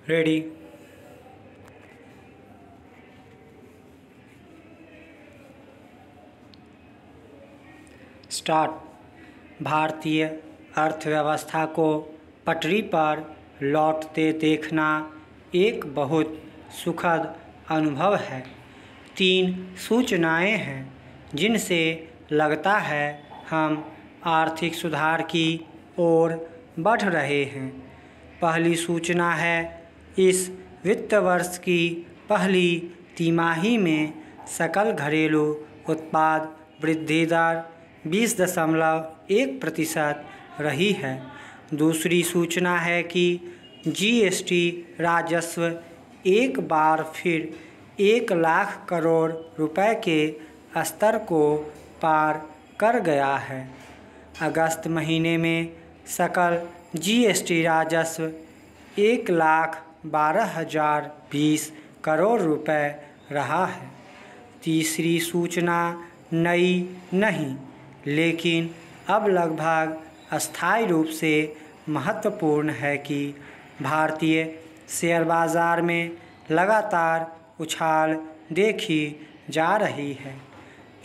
Ready. Start. भारतीय अर्थव्यवस्था को पटरी पर लौटते देखना एक बहुत सुखद अनुभव है। 3 सूचनाएं हैं जिनसे लगता है हम आर्थिक सुधार की ओर बढ़ रहे हैं। पहली सूचना है, इस वित्त वर्ष की पहली तिमाही में सकल घरेलू उत्पाद वृद्धि दर 20.1% रही है। दूसरी सूचना है कि जीएसटी राजस्व एक बार फिर 1 लाख करोड़ रुपए के स्तर को पार कर गया है। अगस्त महीने में सकल जीएसटी राजस्व 1,12,020 करोड़ रुपए रहा है। तीसरी सूचना नई नहीं, लेकिन अब लगभग अस्थायी रूप से महत्वपूर्ण है कि भारतीय शेयर बाजार में लगातार उछाल देखी जा रही है।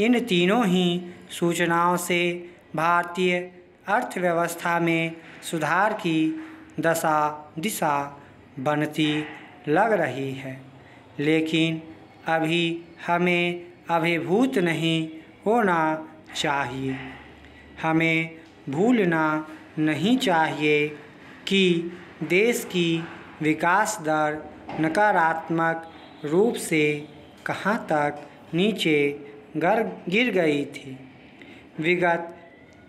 इन तीनों ही सूचनाओं से भारतीय अर्थव्यवस्था में सुधार की दिशा बनती लग रही है, लेकिन अभी हमें अभिभूत नहीं होना चाहिए। हमें भूलना नहीं चाहिए कि देश की विकास दर नकारात्मक रूप से कहां तक नीचे गिर गई थी। विगत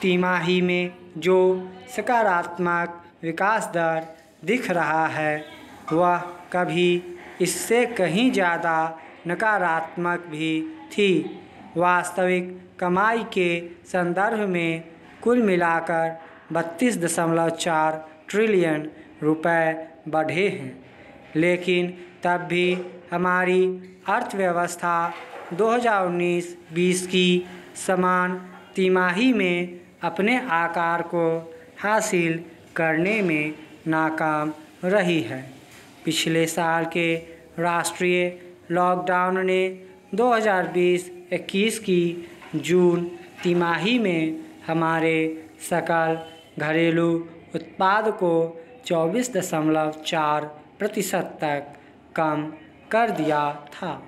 तिमाही में जो सकारात्मक विकास दर दिख रहा है वह कभी इससे कहीं ज़्यादा नकारात्मक भी थी। वास्तविक कमाई के संदर्भ में कुल मिलाकर 32.4 ट्रिलियन रुपए बढ़े हैं, लेकिन तब भी हमारी अर्थव्यवस्था 2019-20 की समान तिमाही में अपने आकार को हासिल करने में नाकाम रही है। पिछले साल के राष्ट्रीय लॉकडाउन ने 2020-21 की जून तिमाही में हमारे सकल घरेलू उत्पाद को 24.4% तक कम कर दिया था।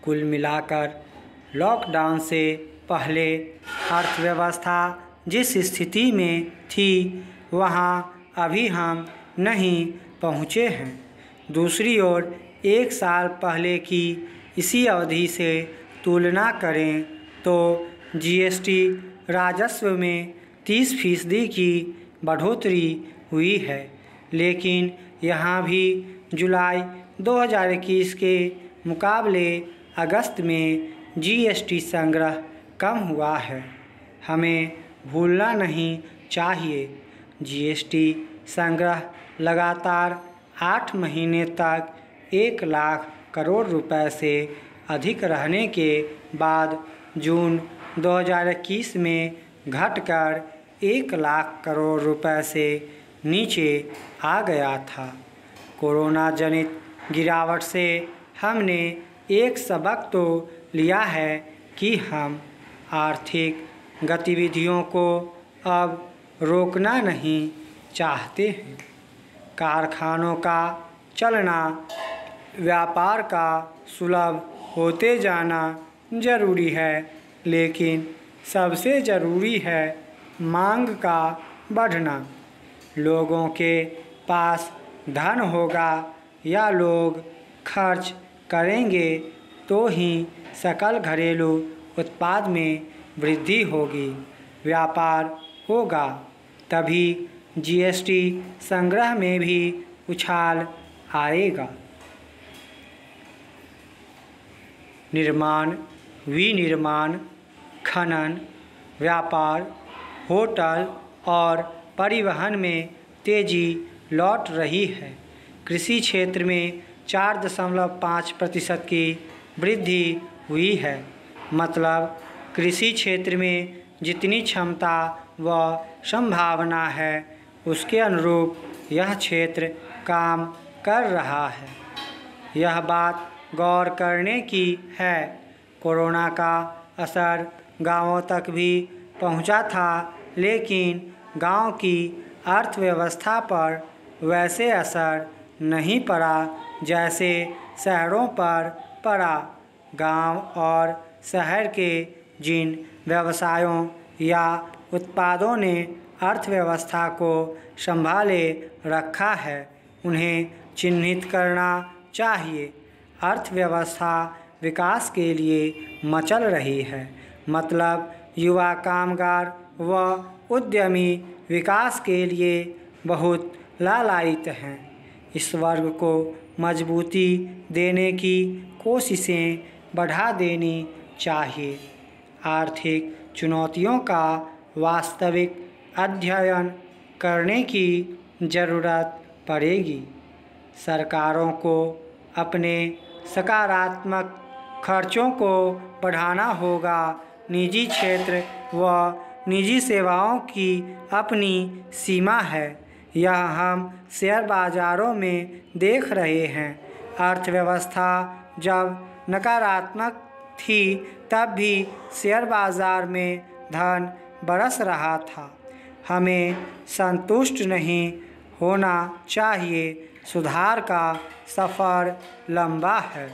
कुल मिलाकर लॉकडाउन से पहले अर्थव्यवस्था जिस स्थिति में थी वहां अभी हम नहीं पहुंचे हैं। दूसरी ओर 1 साल पहले की इसी अवधि से तुलना करें तो जीएसटी राजस्व में 30% की बढ़ोतरी हुई है, लेकिन यहाँ भी जुलाई 2021 के मुकाबले अगस्त में जीएसटी संग्रह कम हुआ है। हमें भूलना नहीं चाहिए, जीएसटी संग्रह लगातार 8 महीने तक 1 लाख करोड़ रुपए से अधिक रहने के बाद जून 2021 में घटकर 1 लाख करोड़ रुपए से नीचे आ गया था। कोरोना जनित गिरावट से हमने एक सबक तो लिया है कि हम आर्थिक गतिविधियों को अब रोकना नहीं चाहते हैं। कारखानों का चलना, व्यापार का सुलभ होते जाना जरूरी है, लेकिन सबसे ज़रूरी है मांग का बढ़ना। लोगों के पास धन होगा या लोग खर्च करेंगे तो ही सकल घरेलू उत्पाद में वृद्धि होगी, व्यापार होगा, तभी जीएसटी संग्रह में भी उछाल आएगा। निर्माण, विनिर्माण, खनन, व्यापार, होटल और परिवहन में तेजी लौट रही है। कृषि क्षेत्र में 4.5% की वृद्धि हुई है। मतलब कृषि क्षेत्र में जितनी क्षमता व संभावना है उसके अनुरूप यह क्षेत्र काम कर रहा है। यह बात गौर करने की है, कोरोना का असर गांवों तक भी पहुंचा था, लेकिन गांव की अर्थव्यवस्था पर वैसे असर नहीं पड़ा जैसे शहरों पर पड़ा। गांव और शहर के जिन व्यवसायों या उत्पादों ने अर्थव्यवस्था को संभाले रखा है, उन्हें चिन्हित करना चाहिए। अर्थव्यवस्था विकास के लिए मचल रही है, मतलब युवा कामगार व उद्यमी विकास के लिए बहुत लालायित हैं। इस वर्ग को मजबूती देने की कोशिशें बढ़ा देनी चाहिए। आर्थिक चुनौतियों का वास्तविक अध्ययन करने की ज़रूरत पड़ेगी। सरकारों को अपने सकारात्मक खर्चों को बढ़ाना होगा। निजी क्षेत्र व निजी सेवाओं की अपनी सीमा है। यह हम शेयर बाज़ारों में देख रहे हैं। अर्थव्यवस्था जब नकारात्मक थी तब भी शेयर बाज़ार में धन बरस रहा था। हमें संतुष्ट नहीं होना चाहिए। सुधार का सफ़र लंबा है।